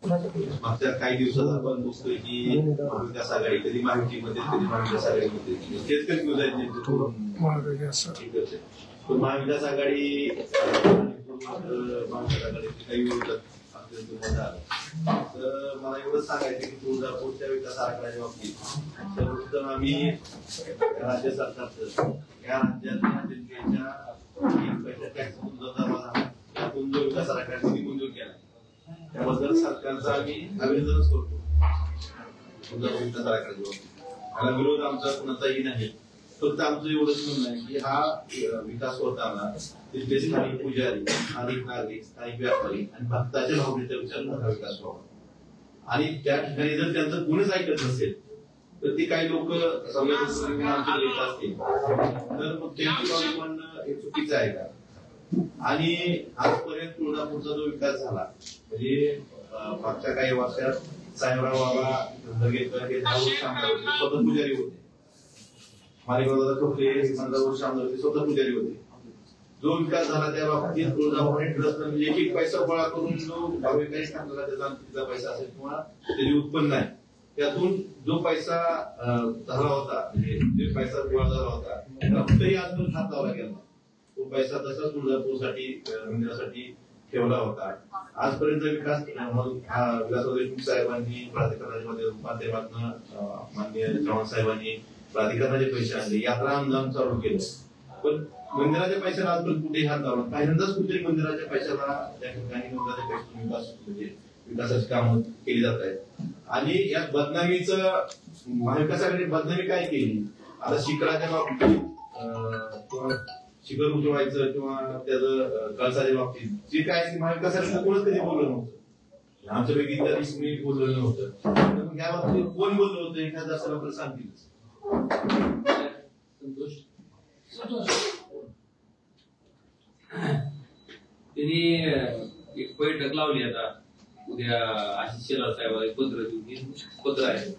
मागच्या काही दिवसात आपण बघतोय की महाविकास आघाडी कधी महायुतीमध्ये कधी महाविकास आघाडीमध्ये तेच कन्फ्युज आहे. महाविकास आघाडी काही विरोधात तर मला एवढंच सांगायचं की तुळजापूरच्या विकास आराखड्याच्या बाबतीत सर्वप्रथम आम्ही राज्य सरकारचं या राज्यातल्या जनतेच्या टॅक्समधून जो जमा झाला त्यातून जो विकास आराखडा निधी मंजूर केला त्याबद्दल सरकारचं आम्ही अभिनंदनच करतो. विकास आराखड्याच्या बाबतीत त्याला विरोध आमचा कुणाचाही नाही. फक्त आमचं एवढंच म्हणणं आहे की हा विकास होताना तिथले स्थानिक पुजारी, स्थानिक नागरिक, स्थानिक व्यापारी आणि भक्ताच्या भावनेचा विचार हा विकास व्हावा आणि त्या ठिकाणी जर त्यांचं कोणीच ऐकत नसेल तर ती काही लोक संवेदनशील येत असतील तर मग त्यांची बाजू म्हणणं हे चुकीचं आहे का? आणि आजपर्यंत तुळजापूरचा जो विकास झाला म्हणजे मागच्या काही वर्षात साहेबराव बाबा धर्गेकर हे 10 वर्ष स्वतः पुजारी होते. माणिकराव कपडे 15 वर्ष स्वतः पुजारी होते. जो विकास झाला त्या बाबतीत तुळजाभवानी ट्रस्ट म्हणजे एक पैसा गोळा करून जो भाविकांनी सांगला त्याचा पैसा असेल किंवा त्याचे उत्पन्न आहे त्यातून जो पैसा झाला होता म्हणजे जे पैसा गोळा झाला होता त्याला कुठेही आजपर्यंत हात लावला गेला. तो पैसा तसाच तुळजापूरसाठी मंदिरासाठी ठेवला होता. आजपर्यंत विकास विलासराव देशमुख साहेबांनी प्राधिकरणाच्या माध्यमातून माननीय चव्हाण साहेबांनी प्राधिकरणाचे पैसे आणले, यात्रा अनुदान चालू केलं, पण मंदिराच्या पैशाला आजपर्यंत कुठेही हात लावला. पहिल्यांदाच कुठेही मंदिराच्या पैशाला त्या ठिकाणी मंदिराच्या पैशातून विकास म्हणजे विकासाची कामं केली जात आहेत. आणि यात बदनामीचं महाविकासाकडे बदनामी काय केली? आता शिखराच्या बाबतीत किंवा शिखर उठवायचं किंवा त्याचं कळसाच्या बाबतीत जे काय महाविकासाला कोणच कधी बोललं नव्हतं. आमच्यापैकी इतर मी बोललेलं नव्हतं. या बाबतीत कोण बोललं होतं एखादा असं आपण सांगतील. त्यांनी एक बैठक लावली आता उद्या आशिष शेलार साहेबांना पत्र आहे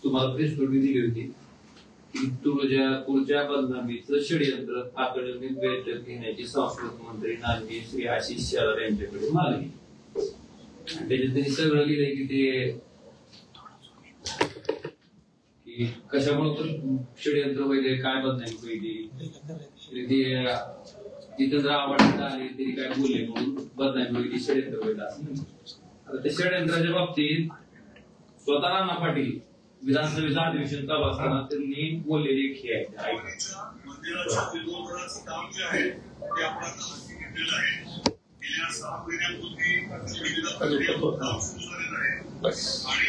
तुम्हाला प्रेस नोट दिली होती की तुळजापूरच्या बदनामीचं षडयंत्र तातडीने बैठक घेण्याची संस्कृती मंत्री नांदी श्री आशिष शेलार यांच्याकडे मागणी. त्याच्यात त्यांनी सगळं लिहिलंय की ते कशामुळे पण षडयंत्र वगैरे काय बदनामी पहिली तिथं जर आवडत आले तरी काय बोलले म्हणून बदनामी वगैरे षडयंत्र वगैरे असं. आता त्या षडयंत्राच्या बाबतीत स्वतः राणा पाटील विधानसभेचं अधिवेशन चालू असताना त्यांनी बोललेली एक हे आहे. काम जे आहे ते आपण घेतलेलं आहे. गेल्या 6 महिन्यापूर्वी काम सुरू झालेलं आहे आणि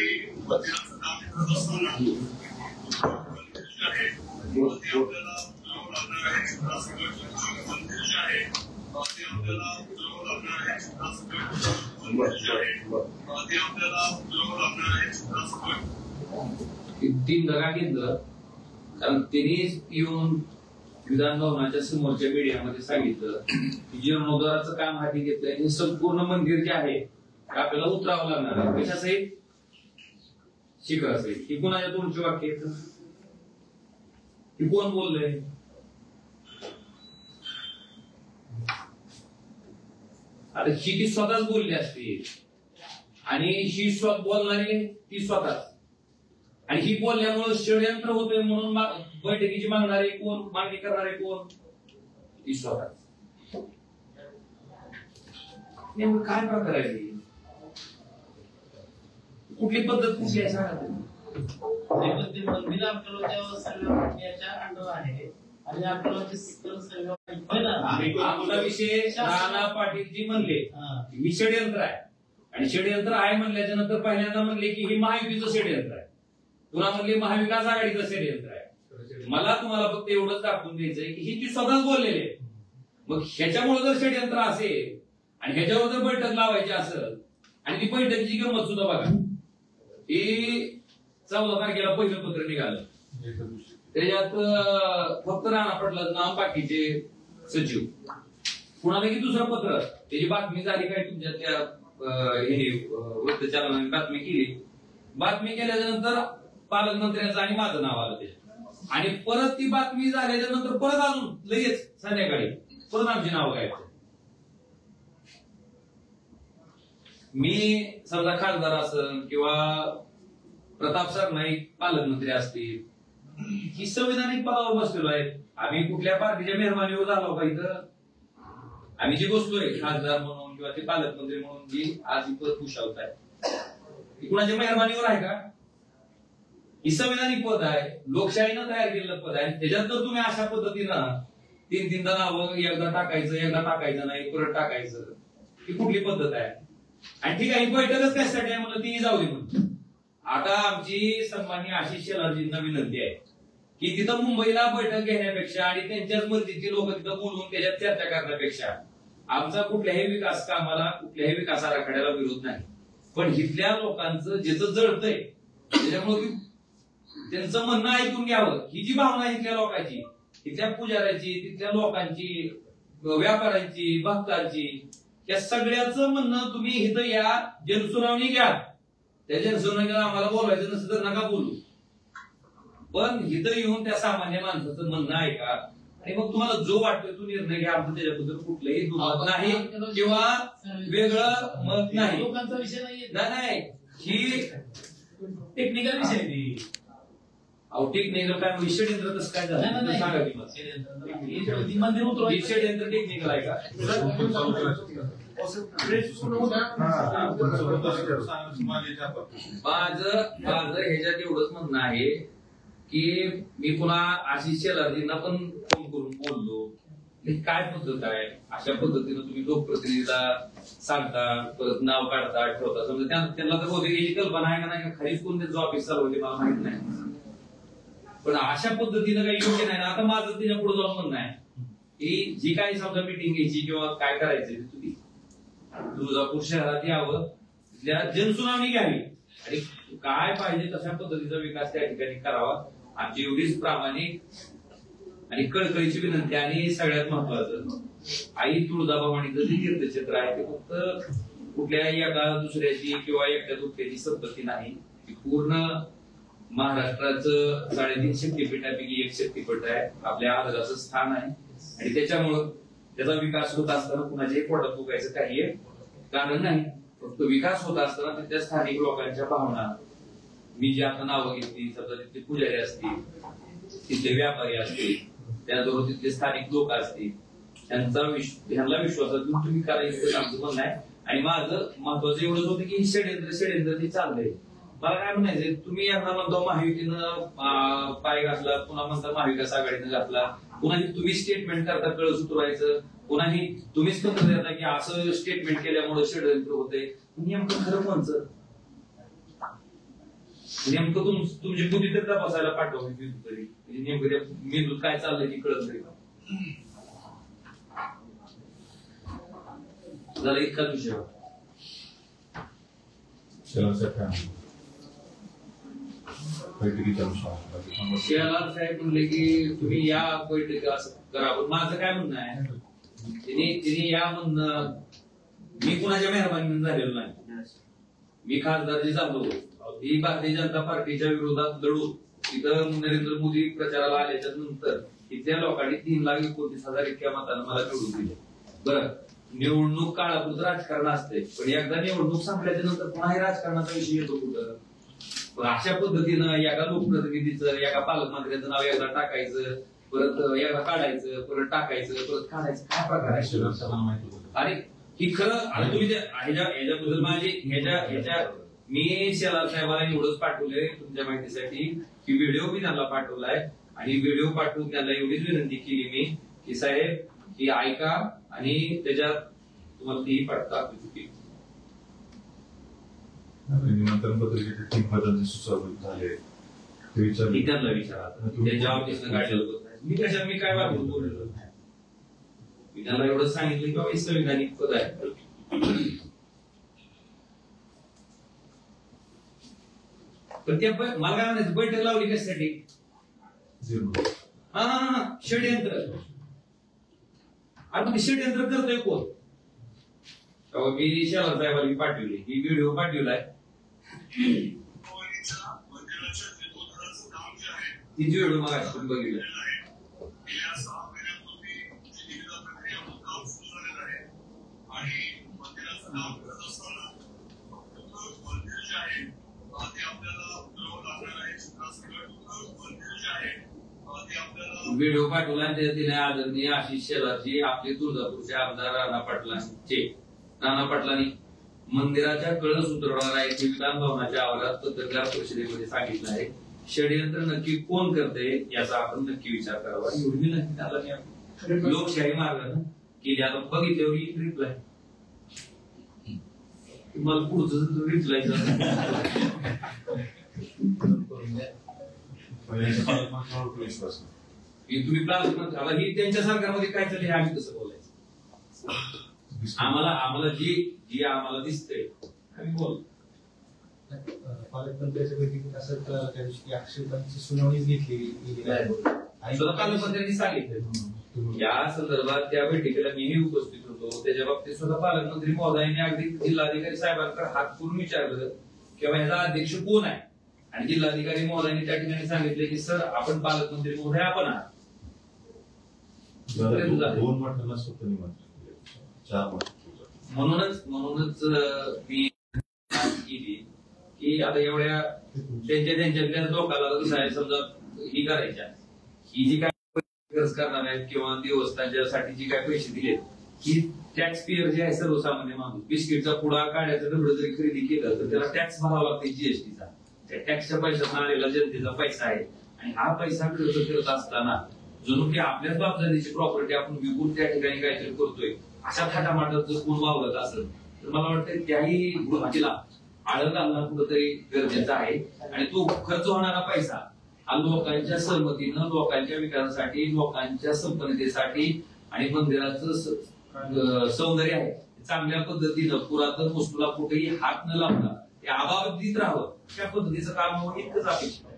मंदिराचं काम करत असताना आपल्याला लागणार आहे मंदिर जे आहे ते आपल्याला लागणार आहे मंदिर जे आहे ते आपल्याला लागणार आहे. 3 दगा घेतलं कारण त्यांनी येऊन विधान भवनाच्या समोरच्या मीडियामध्ये सांगितलं की जीर्णोद्धाराचं काम हाती घेतलंय हे संपूर्ण मंदिर जे आहे आपल्याला उतरावं लागणार आहे. कशासहित? शिखरासहित. ही कोणाच्या तुमची वाक्य आहेत? ही कोण बोललंय? आता ही ती स्वतःच बोलली असते आणि ही बोलणारी ती स्वतःच आणि ही बोलल्यामुळे षडयंत्र होतोय म्हणून बैठकीची मागणारे कोण, मागणी करणारे कोण? ती स्वतःच. नेमकं काय प्रकार आहे? कुठली पद्धत कुठली आहे सांगा तुम्ही. मंदिर आपल्याला सगळ्या अंडर आहे आणि आपल्याला आमचा विषय राणा पाटील जी म्हणले मी षडयंत्र आहे आणि षडयंत्र आहे म्हणल्याच्या नंतर पहिल्यांदा म्हणले की ही महायुतीचं षडयंत्र आहे, पुन्हा म्हणले महाविकास आघाडीचं षडयंत्र आहे. मला तुम्हाला फक्त एवढंच दाखवून द्यायचंय की ही ती स्वतःच बोललेली आहे. मग ह्याच्यामुळे जर षडयंत्र असेल आणि ह्याच्यावर जर बैठक लावायची असेल आणि ती बैठकीची गंमत सुद्धा बघा, ही 14 तारखेला पहिलं पत्र निघालं. त्याच्यात फक्त राणा पाटलाचं नाव, बाकीचे सचिव, कुणाला की दुसरं पत्र. त्याची बातमी झाली काय तुमच्या त्या वृत्तचलनाने बातमी केली. बातमी केल्याच्या नंतर पालकमंत्र्यांचं आणि माझं नाव आलं त्याच्यात आणि परत ती बातमी झाल्याच्या नंतर परत अजून लगेच संध्याकाळी परत आमची नाव गायब. मी समजा खासदार असेल किंवा प्रताप सरनाईक पालकमंत्री असतील, ही संविधानिक पदावर बसलेलो आहे. आम्ही कुठल्या पार्टीच्या मेहरबानीवर झालो का इथं? आम्ही जी बसलोय खासदार म्हणून किंवा ते पालकमंत्री म्हणून जी आज ही पद भूषवत आहे, कुणाच्या मेहरबानीवर आहे का? ही संविधानिक पद आहे, लोकशाहीनं तयार केलेलं पद आहे. त्याच्यात जर तुम्ही अशा पद्धतीनं तीनदा नावं एकदा टाकायचं नाही, परत टाकायचं, ही कुठली पद्धत आहे? आणि ठीक आहे, ही बैठकच त्यासाठी आहे म्हणलं, ती जाऊ दे म्हणून. आता आमची सन्माननीय आशिष शेलारजींना विनंती आहे की तिथं मुंबईला बैठक घेण्यापेक्षा आणि त्यांच्याच मर्जीची लोक तिथं बोलवून त्याच्यात चर्चा करण्यापेक्षा आमचा कुठल्याही विकास कामाला, कुठल्याही विकास आराखड्याला विरोध नाही, पण इथल्या लोकांचं जिथं जळतंय त्याच्यामुळे त्यांचं म्हणणं ऐकून घ्यावं, ही जी भावना इथल्या लोकांची, तिथल्या पुजाऱ्याची, तिथल्या लोकांची, व्यापाऱ्यांची, भक्तांची, या सगळ्याचं म्हणणं तुम्ही इथं या, जनसुनावणी घ्या. त्या जनसुनावणीला आम्हाला बोलायचं नसतं तर नका बोलू, पण इथं येऊन त्या सामान्य माणसाचं म्हणणं ऐका आणि मग तुम्हाला जो वाटतोय तो निर्णय घ्या. आमचं त्याच्याबद्दल कुठलंही दुमत नाही किंवा वेगळं मत नाही. लोकांचा विषय नाहीये, नाही, ही टेक्निकल विषय आहे. अहो टेक्निकल काय षडयंत्र कसं काय झालं सांगा की मग. मंदिर उतरवायचं षडयंत्र टेक्निकल आहे का? माझं ह्याच्यात एवढंच म्हणणं आहे की मी पुन्हा आशिष शेलारजींना पण फोन करून बोललो, काय पद्धत आहे? अशा पद्धतीनं तुम्ही लोकप्रतिनिधीला सांगता, परत नाव काढता, ठेवता. समजा त्यांना तर बहुतेक याची कल्पना आहे का नाही, खालीच कोण त्याचं ऑफिस चालवते मला माहित नाही, पण अशा पद्धतीनं काही योग्य नाही ना. आता माझं त्याच्या पुढे जाऊन म्हणणं आहे की जी काही समजा मिटिंग घ्यायची किंवा काय करायचं तुम्ही तुळजापूर शहरात यावं, तिथल्या जनसुनावणी घ्यावी आणि काय पाहिजे तशा पद्धतीचा विकास त्या ठिकाणी करावा. आमची एवढीच प्रामाणिक आणि कळकळीची विनंती. आणि सगळ्यात महत्वाचं, आई तुळजाभवानीचं जे तीर्थक्षेत्र आहे ते फक्त कुठल्या एका दुसऱ्याची किंवा एकट्या दुसऱ्याची संपत्ती नाही, ती पूर्ण महाराष्ट्राचं 3.5 शक्तीपीठापैकी एक शक्तीपीठ आहे, आपल्या आदराचं स्थान आहे. आणि त्याच्यामुळं त्याचा विकास होत असताना कुणाच्याही पोटात दुखायचं काही कारण नाही. फक्त विकास होत असताना तिथल्या स्थानिक लोकांच्या भावना, मी जी आता नावं घेतली, समजा तिथले पुजारी असतील, तिथले व्यापारी असतील, त्याचबरोबर तिथले स्थानिक लोक असतील, ह्यांना विश्वासात घेऊन तुम्ही करायचं आमचं म्हणणं आहे. आणि माझं महत्वाचं एवढंच होतं की षडयंत्र ते चाललंय. मला काय म्हणायचंय, तुम्ही यांना म्हणता महायुतीनं पाय घातला, पुन्हा म्हणता महाविकास आघाडीनं घातला, पुन्हा तुम्ही स्टेटमेंट करता कळस उतरवायचं, पुन्हा तुम्हीच पत्र देता की असं स्टेटमेंट केल्यामुळे षडयंत्र होते. नेमकं खरं कोणचं? नेमकं तुमची बुद्धी तर तपासायला पाठवली तरी नेमकं मेंदूत काय चाललंय की कळत नाही. झाला इतकाच विषय. शेलार साहेब म्हणले की तुम्ही या बैठकी असं करा, पण माझं काय म्हणणं आहे, तिने या म्हणणं, मी कुणाच्या मेहरबानीने झालेलो नाही. मी खासदार जे झालो ही भारतीय जनता पार्टीच्या विरोधात लढून तिथं नरेंद्र मोदी प्रचाराला आल्याच्या नंतर इथल्या लोकांनी 3,29,000 इतक्या मतांना मला निवडून दिले. बरं, निवडणूक काळापुरतं राजकारण असते, पण एकदा निवडणूक संपल्याच्या नंतर पुन्हा राजकारणाचा विषय येतो कुठं. पण अशा पद्धतीनं एका लोकप्रतिनिधीचं, एका पालकमंत्र्याचं नाव एकदा टाकायचं, परत एकदा काढायचं, परत टाकायचं, परत काढायचं, काय प्रकार आहे? आणि ही खरं, आता तुम्ही ह्याच्याबद्दल माझी ह्याच्या मी शेलार साहेबांना एवढंच पाठवलंय तुमच्या माहितीसाठी की व्हिडिओ मी त्यांना पाठवलाय. आणि व्हिडिओ पाठवून त्यांना एवढीच विनंती केली मी की साहेब ही ऐका आणि त्याच्यात तुम्हाला ती पडता निमंत्रण पत्रिकेचे 3 पदांचे सुचवले झाले ते त्यांना विचारा. त्याच्या ऑफिसनं काढलेलं होत नाही. मी काय वाटून बोललेलो नाही. मी त्यांना एवढं सांगितलं की बाबा संविधानिक पद आहे. पण त्या मला काय म्हणायचं, बैठक लावली कशासाठी? हा षडयंत्र. आता षडयंत्र करतोय कोण? मी शेलार साहेबांनी पाठवली, ही व्हिडिओ पाठवलाय, तिची व्हिडिओ मग आपण बघितलं. व्हिडिओ पाठवला आणि तिने आदरणीय आशिष शेलारजी आपले तुळजापूरचे आमदार राणा पाटलांनी मंदिराच्या कळस उतरवणार आहे हे विधान भवनाच्या आवारात पत्रकार परिषदेमध्ये सांगितलं आहे. षडयंत्र नक्की कोण करते याचा आपण नक्की विचार करावा. एवढी नक्की त्याला लोकशाही मार्गानं केली. आता बघितल्यावर रिप्लाय मला पुढचं रिप्लाय तुम्ही आता ही त्यांच्या सरकारमध्ये काय चाललंय आम्ही कसं बोलायचं. आम्हाला जी आम्हाला दिसतंय आम्ही बोल. पालकमंत्र्यांच्या बैठकीत असं त्या दिवशी आक्षेपांची सुनावणीच घेतली पालकमंत्र्यांनी सांगितलं या संदर्भात त्या बैठकीला मीही उपस्थित होतो. त्याच्या बाबतीत सुद्धा पालकमंत्री महोदयांनी अगदी जिल्हाधिकारी साहेबांकडे हात करून विचारलं किंवा याचा अध्यक्ष कोण आहे आणि जिल्हाधिकारी महोदयांनी त्या ठिकाणी सांगितले की सर आपण पालकमंत्री महोदय आपण आहात. 2 मठांना स्वतः निमंत्रण 4 मठ. म्हणूनच मी केली की आता एवढ्या त्यांच्या लोकांना कसं आहे समजा ही करायच्या ही जी काय खर्च करणार आहेत किंवा देवस्थानच्यासाठी जी काय पैसे दिलेत ही टॅक्स पेअर जे आहे सर्वसामान्य माणूस बिस्किटचा पुडा काढायचा डबडं जरी खरेदी केलं तर त्याला टॅक्स भरावा लागतो जीएसटीचा. त्या टॅक्सच्या पैशातून आलेला जनतेचा पैसा आहे आणि हा पैसा खर्च करत असताना जणू की आपल्याच बापजातीची प्रॉपर्टी आपण विकून त्या ठिकाणी काहीतरी करतोय अशा थाटामाटात जर कोण वावरत असेल तर मला वाटतं त्याही गोष्टीला आळं घालणं कुठंतरी गरजेचं आहे. आणि तो खर्च होणारा पैसा हा लोकांच्या सहमतीनं लोकांच्या विकासासाठी लोकांच्या संपन्नतेसाठी आणि मंदिराचं सौंदर्य आहे चांगल्या पद्धतीनं पुरातन वस्तूला कुठेही हात न लावता ते अबाधित राहावं त्या पद्धतीचं काम होणं इतकंच अपेक्षित आहे.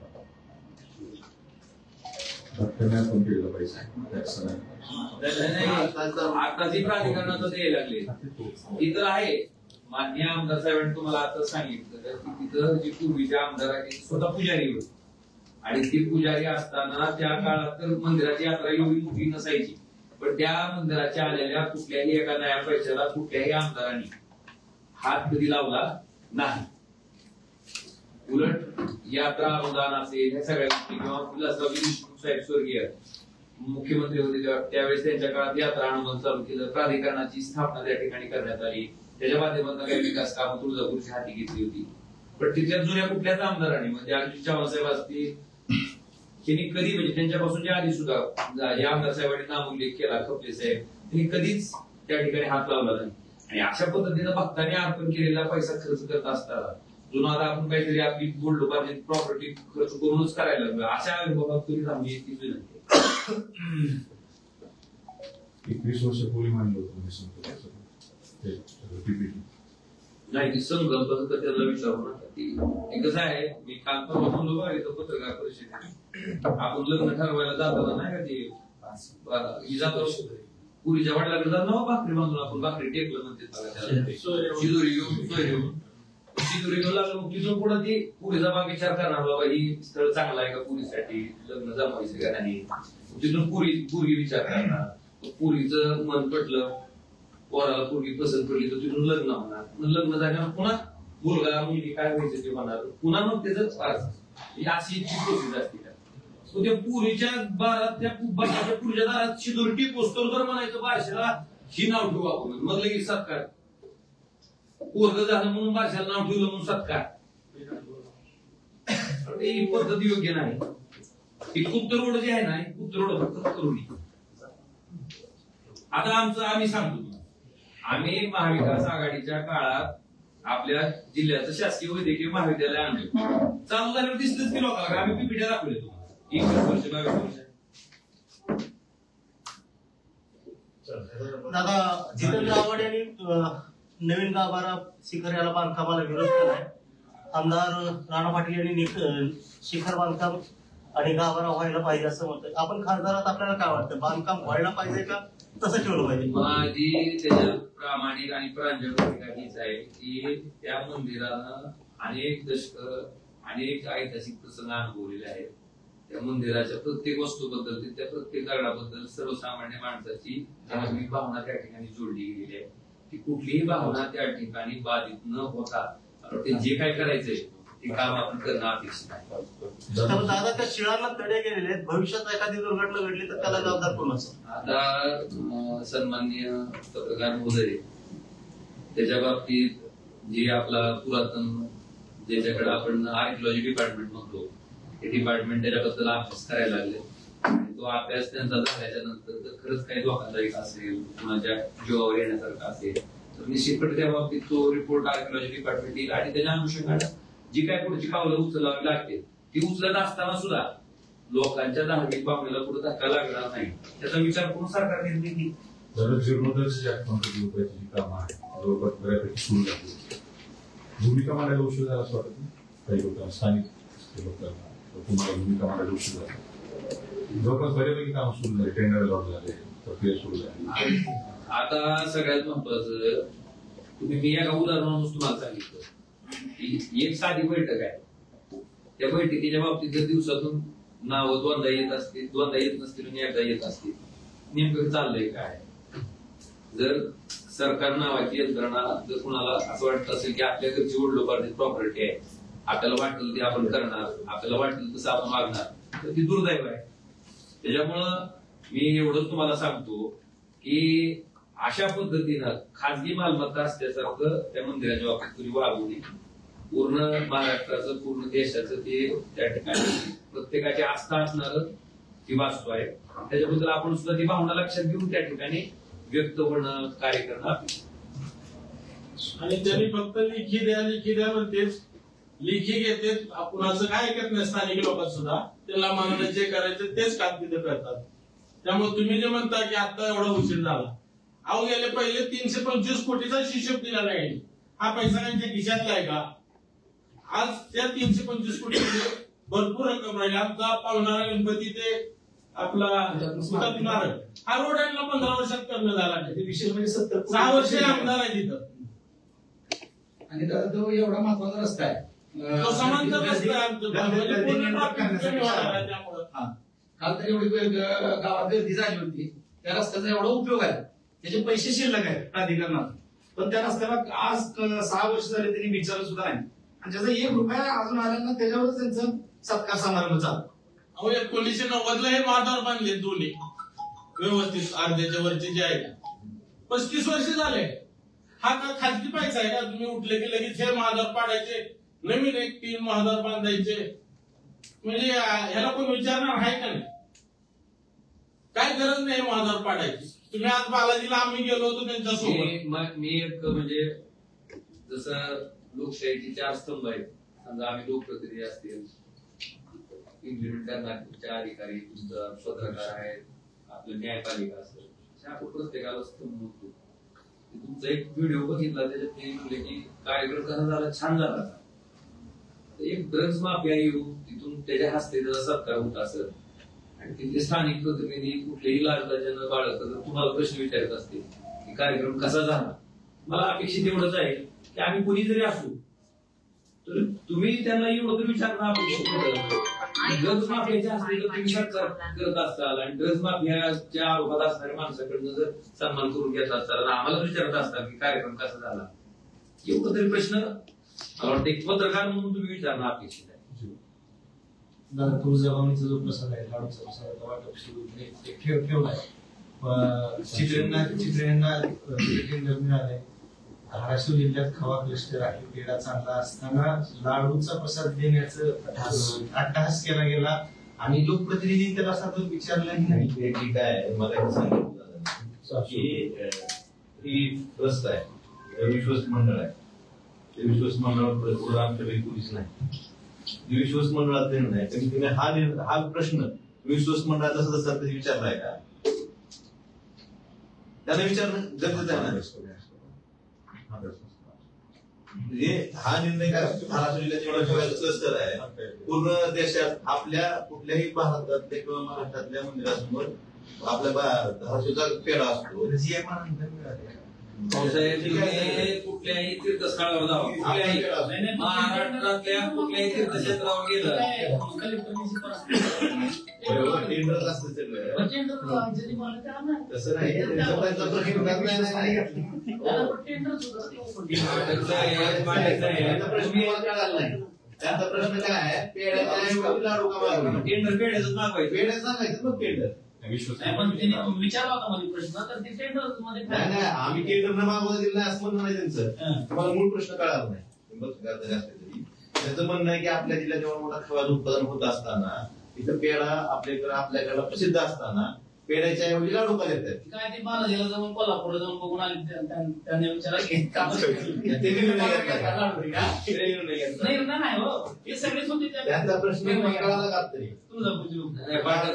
आता जी प्राधिकरणाचं द्यायला लागले तिथं आहे मान्य आमदार साहेबांनी तुम्हाला आता सांगितलं की तिथं जी पूर्वीच्या आमदार आहे स्वतः पुजारी होते आणि ती पुजारी असताना त्या काळात तर मंदिराची यात्रा एवढी मोठी नसायची पण त्या मंदिराच्या आलेल्या कुठल्याही एका नया पैशाला कुठल्याही आमदारांनी हात कधी लावला नाही. उलट यात्रा अनुदान असेल ह्या सगळ्या गोष्टी किंवा विलासराव देशमुख साहेब स्वर्गीय मुख्यमंत्री होते त्यावेळेस त्यांच्या काळात यात्रा अनुदान चालू केलं. प्राधिकरणाची स्थापना त्या ठिकाणी करण्यात आली. त्याच्या माध्यमातून काही विकास कामं तुळजापूरची हाती घेतली होती. पण तिथल्या जुन्या कुठल्याच आमदारांनी म्हणजे अजित चव्हाणसाहेब असतील त्यांनी कधी म्हणजे त्यांच्यापासूनच्या आधी सुद्धा या आमदार साहेबांनी नामोल्लेख केला खपले साहेब त्यांनी कधीच त्या ठिकाणी हात लावला नाही. आणि अशा पद्धतीनं भक्तांनी अर्पण केलेला पैसा खर्च करत असताना जुना आता आपण काहीतरी आपली गोल्ड उपार्जित प्रॉपर्टी खर्च करूनच करायला लागलो अशा अनुभवात तुम्ही आम्ही ती विनंती. 21 वर्षापूर्वी मांडलं होतं नाही संकल्प त्याला विचारू नका. कसं आहे मी काल परवा बोललो बघा इथं पत्रकार परिषदेत आपण लग्न ठरवायला जाताना नाही का ते जातो पुरीच्या वडिलांकडे जात ना भाकरी बांधून आपण भाकरी टेकलं म्हणते शिदोरी घेऊन शिदोरी घेऊन लागलं मग तिथून पुढे ती पुरीचा बाग विचार करणार बाबा ही स्थळ चांगला आहे का पुरीसाठी लग्न जमायचं का नाही. तिथून पुरी विचार करणार पुरीचं मन पटलं पोराला पोरगी पसंत पडली तर तिथून लग्न होणार. लग्न झाल्यावर पुन्हा मुलगा मुलगी काय व्हायचं ते होणार पुन्हा मग त्याच अशी प्रोसेस असते. त्या पुरीच्या दारात त्या पुरीच्या दारात शिदोरी पोस्टर तर म्हणायचं बारशाला ही नाव ठेवू आपण मग लगेच सत्कार पोरग झालं म्हणून बारशाला नाव ठेवलं म्हणून सत्कार ही पद्धत योग्य नाही. ही कुत्तरोड जे आहे ना कुत्तरोड फक्त करुणी. आता आम्ही सांगतो आम्ही महाविकास आघाडीच्या काळात आपल्या जिल्ह्याचं शासकीय वैद्यकीय महाविद्यालय आणलं चालू झाल्यावर दिसतच की लोकांना आम्ही पीपीटी दाखवले तुम्हाला 21 वर्ष 22 वर्ष. दादा जितेंद्र आव्हाड यांनी नवीन गाभारा शिखर याला बांधकामाला विरोध केलाय. आमदार राणा पाटील यांनी शिखर बांधकाम आणि गाभारा व्हायला पाहिजे असं म्हणतात. आपण खासदारात आपल्याला काय वाटतं बांधकाम व्हायला पाहिजे का तसं ठेवलं पाहिजे. माझी त्याच्यात प्रामाणिक आणि प्रांजळ भूमिका हीच आहे की त्या मंदिरानं अनेक दशक अनेक ऐतिहासिक प्रसंग अनुभवलेले आहेत. त्या मंदिराच्या प्रत्येक वस्तूबद्दल त्या प्रत्येक दगडाबद्दल सर्वसामान्य माणसाची धार्मिक भावना त्या ठिकाणी जोडली गेलेली आहे. ती कुठलीही भावना त्या ठिकाणी बाधित न होता ते जे काय करायचंय ती काम आपण करणं अपेक्षित आहे. तर दादा त्या शिळांना तडे गेलेले आहेत, भविष्यात एखादी दुर्घटना घडली तर त्याला जबाबदार कोण असेल? आता सन्माननीय पत्रकार महोदय त्याच्या बाबतीत जे आपला पुरातन ज्याच्याकडे आपण आर्किओलॉजी डिपार्टमेंट म्हणतो ते डिपार्टमेंट त्याच्याबद्दल अभ्यास करायला लागले. तो अभ्यास त्यांचा झाल्याच्या नंतर जर खरंच काही धोकादायक असेल, कुणाच्या जीवावर येण्यासारखा असेल तर निश्चितपणे त्या बाबतीत तो रिपोर्ट आर्किओलॉजी डिपार्टमेंट येईल आणि त्याच्या अनुषंगाने जी काय पुढची पावलं उचलावी लागतील ती उचलत असताना सुद्धा लोकांच्या धार्मिक भावनेला पुढे धक्का लागणार नाही त्याचा विचार करून सरकार निर्णय घेईल. जीर्णोद्धाराची रुपयाची जी कामं आहेत जवळपास बऱ्यापैकी सुरू झाली. भूमिका मांडायला उशीर झाला असं वाटत काही लोकांना, स्थानिक लोकांना तुम्हाला भूमिका मांडायला उशीर झाला. जवळपास बऱ्यापैकी काम सुरू झाले, टेंडर लॉट झाले, प्रक्रिया सुरू झाली. आता सगळ्यात महत्वाचं तुम्ही मी एका उदाहरणानुसार तुम्हाला सांगितलं की एक साधी बैठक आहे. त्या बैठकीच्या बाबतीत जर दिवसातून नावं दोनदा येत असतील, दोनदा येत नसतील आणि एकदा येत असतील, नेमकं चाललंय काय? जर सरकार नावाची यंत्रणा जर कुणाला असं वाटत असेल की आपल्या घरची वडिलोपार्जित प्रॉपर्टी आहे, आपल्याला वाटेल ते आपण करणार, आपल्याला वाटेल तसं आपण वागणार, तर ती दुर्दैव आहे. त्याच्यामुळं मी एवढंच तुम्हाला सांगतो की अशा पद्धतीनं खाजगी मालमत्ता असल्यासारखं त्या मंदिराच्या बाबतीत तुम्ही वागू नये. पूर्ण महाराष्ट्राचं, पूर्ण देशाचं ते त्या ठिकाणी प्रत्येकाची आस्था असणार ती वास्तू आहे. त्याच्याबद्दल आपण सुद्धा ती भावना लक्षात घेऊन त्या ठिकाणी व्यक्त होणं, कार्य करणं अपेक्षित. आणि त्यांनी फक्त लिखी द्या म्हणतेच, लिखी घेते, कुणाचं काय ऐकत नाही. स्थानिक लोकांत सुद्धा त्याला मनाला जे करायचं तेच काम तिथे करतात. त्यामुळे तुम्ही जे म्हणता की आता एवढा उशीर झाला, अहो गेले पहिले 325 कोटीचा हिशोब दिला नाही. हा पैसा त्यांच्या खिशातला आहे का? आज त्या 325 कोटी भरपूर रक्कम राहिली. आमचा पावणारा गणपती ते आपला नारळ हा रोड यांना 15 वर्षात करणं झाला नाही. विशेष म्हणजे 6 वर्ष आमदार आहे तिथं. आणि तो एवढा महत्वाचा रस्ता आहे, तो समांतर रस्ता आहे. काल तर एवढी गावात गर्दी झाली होती, त्या रस्त्याचा एवढा उपयोग आहे, त्याचे पैसे शिल्लक आहेत प्राधिकरणात, पण त्या रस्त्याला आज 6 वर्ष झाले त्यांनी विचारलं सुद्धा नाही. आणि ज्याचा 1 रुपया अजून आला ना त्याच्यावरच त्यांचं सत्कार समारंभ चालू. अहो 1990 हे महाद्वार बांधले दोन्ही व्यवस्थित, अर्ध्याच्या वरचे जे आहे 35 वर्ष झाले. हा का खाजगी पैसा आहे का? तुम्ही उठले की लगेच हे महाद्वार पाडायचे, नवीन एक 3 महाद्वार बांधायचे, म्हणजे ह्याला कोण विचारणार आहे का नाही? काय गरज नाही महाद्वार पाडायची. तुम्ही आज बालाजीला आम्ही गेलो होतो त्यांच्यासोबत. मी एक म्हणजे जसं लोकशाहीचे 4 स्तंभ आहेत, समजा आम्ही लोकप्रतिनिधी असतील, इम्प्लिमेंट करणारे अधिकारी, तुमचा पत्रकार आहेत, आपलं न्यायपालिका असेल, आपण प्रत्येकाला स्तंभ होतो. तुमचा एक व्हिडिओ बघितला त्याच्यात ते म्हणले की कार्यक्रम कसा झाला, छान झाला. एक ड्रग्ज माफिया येऊन तिथून त्याच्या हस्ते त्याचा सत्कार होत असेल आणि तिथले स्थानिक प्रतिनिधी कुठलेही लाजलाजा न बाळगता जर तुम्हाला प्रश्न विचारत असतील की कार्यक्रम कसा झाला, मला अपेक्षित एवढंच आहे की आम्ही कोणी जरी असू तर तुम्ही त्यांना एवढं तर विचारणं अपेक्षित होतं. ड्रग्ज माफियाचे असते तर तुम्ही सत्कार करत असताल आणि ड्रग्ज माफियाच्या आरोपात असणाऱ्या माणसाकडनं जर सन्मान करून घेत असताल आणि आम्हाला विचारत असताल की कार्यक्रम कसा झाला, एवढं तरी प्रश्न मला वाटतं एक पत्रकार म्हणून तुम्ही विचारणं अपेक्षित आहे. तुळजाभवानीचा जो प्रसाद आहे, लाडूचा प्रसाद वाटप सुरू एक ठेवलाय. चित्र्यांना मिळाले. धाराशिव जिल्ह्यात खवा क्लस्टर आहे, पेढा चांगला असताना लाडूचा प्रसाद देण्याचं अट्टहास केला गेला आणि लोकप्रतिनिधी त्याला असं विचारलंही नाही. ठीक आहे, मला सांगितलं की ट्रस्ट आहे, विश्वास मंडळ आहे, ते विश्वास मंडळावर आमच्यापैकी पोलीस नाही. विश्वास मंडळात नाही, कमी कमी हा प्रश्न विश्वास मंडळाचा सदस्यांना विचारलाय का? त्याला विचारणं गरजेचं आहे ना. म्हणजे हा निर्णय काय क्लस्टर आहे पूर्ण देशात, आपल्या कुठल्याही भारतातल्या किंवा महाराष्ट्रातल्या मंदिरासमोर आपल्या धाराशिवचा पेढा असतो. कुठल्याही तीर्थस्थळावर जावं, कुठल्याही महाराष्ट्रातल्या कुठल्याही तीर्थक्षेत्रावर गेलं तसं नाही. त्यांचा प्रश्न काय आहे, पेढ्याच्या ऐवजी लाडू का मागवला? टेंडर पेढ्याच मागवायचं. पेढ्या सांगायचं मग टेंडर. नाही, पण तिने विचारला होता मध्ये प्रश्न, तर ते टेंडर मध्ये नाही नाही, आम्ही टेंडर न मागवता दिलं नाही असं म्हणणं नाही त्यांचं. तुम्हाला मूळ प्रश्न कळाला नाही. बघ जरी असले तरी त्यांचं म्हणणं आहे की आपल्या जिल्ह्यात जेव्हा मोठा खवाचं उत्पादन होत असताना इथं पेढा आपल्याकडे प्रसिद्ध असताना पेढ्याच्या ऐवजी लाडू का देतात? काय ते बालाजीला जाऊन कोल्हापूरला जाऊन बघून आले, त्यांनी विचारला की ते निर्णय घेतला. नाही नाही हो, हे सगळेच होते त्यांचा प्रश्न कळाला का तरी?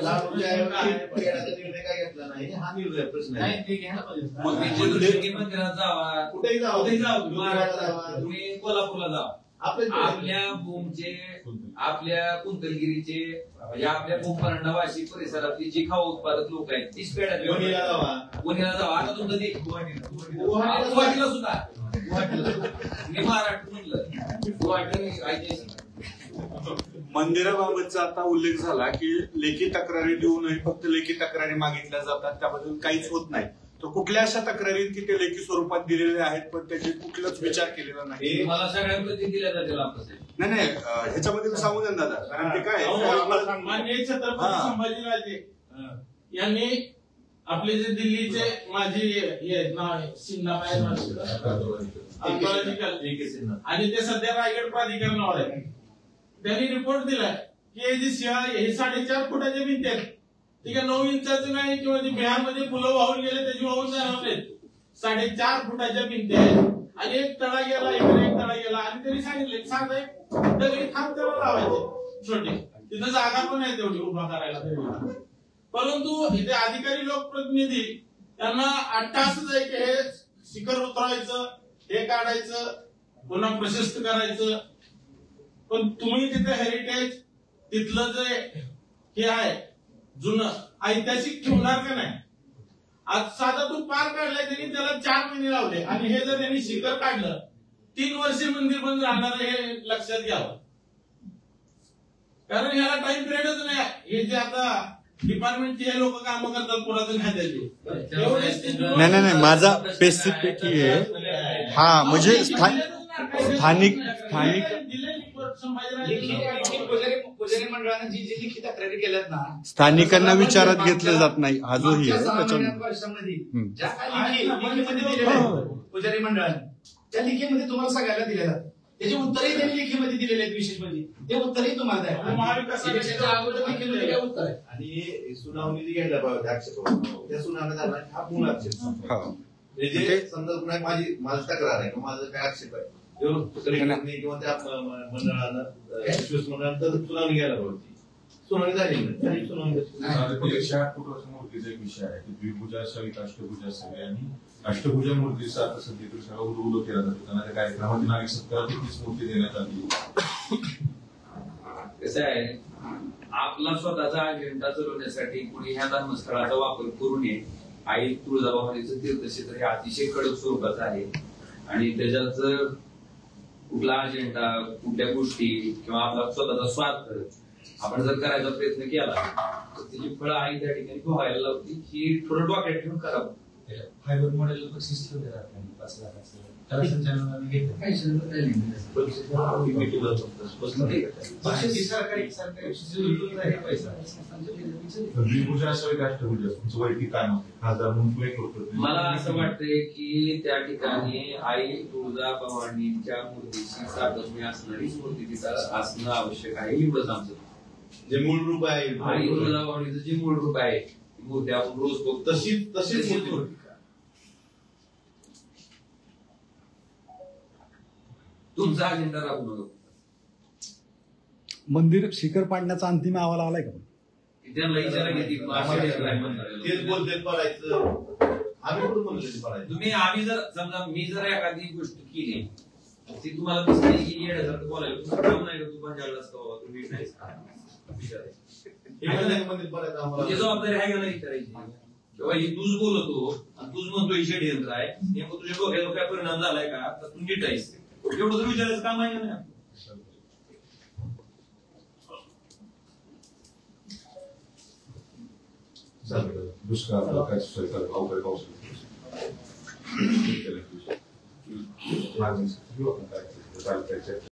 लाडूच्या ऐवजी नाही, पेढ्याचा निर्णय काय घेतला नाही हा निर्णय प्रश्न आहे. ते घ्यायला पाहिजे. मग ते दुर्योगी मंदिरात जावा, कुठेही जावं, कुठेही जावा, गुजरातला जावा, तुम्ही कोल्हापूरला जावा. आपल्या भूमचे, आपल्या कुंतलगिरीचे, म्हणजे आपल्या भूमपरांडा वाशी परिसरातली जी खाऊ उत्पादक लोक आहेत तीच पेढ्यात वणीला जावा. वणीला जावा. आता तुमचं ते गुवाहाटीला सुद्धा, गुवाहाटीला मी महाराष्ट्र म्हणलं, गुवाहाटी ऐतिहासिक. मंदिराबाबतचा आता उल्लेख झाला की लेखी तक्रारी देऊनही फक्त लेखी तक्रारी मागितल्या जातात, त्याबद्दल काहीच होत नाही. तर कुठल्या अशा तक्रारी की ते लेखी स्वरूपात दिलेले आहेत पण त्याचे कुठलाच विचार केलेला नाही? मला सगळ्या प्रति दिल्या जातील आपलं. नाही ह्याच्यामध्ये सांगू द्या दादा, कारण ते काय माननीय छत्रपती संभाजीराजे यांनी आपले जे दिल्लीचे माजी आणि ते सध्या रायगड प्राधिकरणावर आहे, त्यांनी रिपोर्ट दिलाय की हे जे हे 4.5 फुटाचे भिंती आहेत, ठीक आहे, 9 इंचाचं नाही किंवा बिहारमध्ये फुलं वाहून गेले त्याची वाहून जाणार 4.5 फुटाच्या भिंती आहेत आणि एक तळा गेला, इकडे एक तळा गेला आणि त्यांनी सांगितले साधं दगडी खांब त्याला लावायचे छोटे, तिथं जागा पण आहे तेवढी उभा करायला. परंतु इथे अधिकारी लोकप्रतिनिधी त्यांना अट्टासच आहे की हे शिखर उतरायचं, हे काढायचं, पुन्हा प्रशस्त करायचं. पण तुम्ही तिथे हेरिटेज तिथलं जे हे आहे जुनं ऐतिहासिक ठेवणार का नाही? आज साधा तू पार काढलाय त्यांनी त्याला 4 महिने लावले आणि हे जर त्यांनी शिखर काढलं 3 वर्षे मंदिर बंद राहणार हे लक्षात घ्यावं, कारण ह्याला टाइम पिरियडच नाही. हे जे आता डिपार्टमेंटचे हे लोक काम करतात पुरातन खात्याचे, नाही माझा स्पेसिफिक आहे हा, म्हणजे स्थानिक पुजारी मंडळाने जी जी लिखित तक्रारी केल्यात ना, स्थानिकांना विचारात घेतले जात नाही हा जो ही आहे वर्षामध्ये ज्या काही लिखीमध्ये दिलेल्या आहेत पुजारी मंडळाने, त्या लिखीमध्ये तुम्हाला सगळ्याला दिल्या जातात. त्याची उत्तरही त्यांनी लिखीमध्ये दिलेले आहेत. विशेष म्हणजे ते उत्तरही तुम्हाला द्या अगोदर लिखीमध्ये काय उत्तर आहे. आणि सुनावणी जी घ्यायला पाहिजे आक्षेप, त्या सुनावणी झाला हा मूळ आक्षेप. जे समजा माझी तक्रार आहे, माझं काय आक्षेप आहे किंवा त्या मंडळानं सुनावणी घ्यायला पाहिजे. सुनावणी झाली नाही, सुनावणी 108 फुटाच्या मूर्तीचा एक विषय आहे की द्विभुजा सहित अष्टभुजा असावी आणि अष्टभुजा मूर्तीचा आता सध्या सगळा उदो केला जातो. त्यांना त्या कार्यक्रमात नागरिक सत्कारात मूर्ती देण्यात आली. कसं आहे, आपला स्वतःचा अजेंडा चालवण्यासाठी कोणी ह्या धर्मस्थळाचा वापर करू नये. आई तुळजाभवानीचं तीर्थक्षेत्र हे अतिशय कडक स्वरूपाचं आहे आणि त्याच्यात कुठला अजेंडा, कुठल्या गोष्टी किंवा आपला स्वतःचा स्वार्थ आपण जर करायचा प्रयत्न केला तर त्याची फळं आई त्या ठिकाणी व्हायला लावती. ही थोडं डोक्यात ठेवून करावं. फायबर मॉडेल बक्षीस ठेवले जात नाही 5 लाखाचं, त्याला संचालनाने घेतलं द्विभुजा असावी अष्टभुजा तुमचं वैयक्तिक काय मत? खासदार म्हणून मला असं वाटतंय की त्या ठिकाणी आई तुळजाभवानीच्या मूर्तीची साधर्म्य असणारी मूर्ती तिथं असणं आवश्यक आहे. एवढंच आमचं जे मूळ रूप आहे, आई तुळजाभवानीचं जे मूळ रूप आहे मूर्ती आपण रोज बघतो तशीच मूर्ती. तुमचा अजेंडा राखू नका. मंदिर शिखर पाडण्याचा अंतिम अहवाल आलाय का? त्यांना इशारा घेतली तेच बोलते पडायचं, आम्ही कुठं बोलले पडायचं. तुम्ही आम्ही जर समजा मी जर एखादी गोष्ट केली ती तुम्हाला दिसते की येण्यासारखं बोलायला तुमचं काम नाही, तू पंजाबलाच का बाबा तुम्ही नाहीच मंदिर जबाबदारी आहे का नाही करायची किंवा ही तूच बोलतो आणि तूच म्हणतो ही षडयंत्र आहे, नेमकं तुझ्या डोक्यावर काय परिणाम झालाय का तर तू नीट आहेस, एवढं तर विचारायचं काम आहे ना. दुष्काळ काय सरकार अवघड पाऊस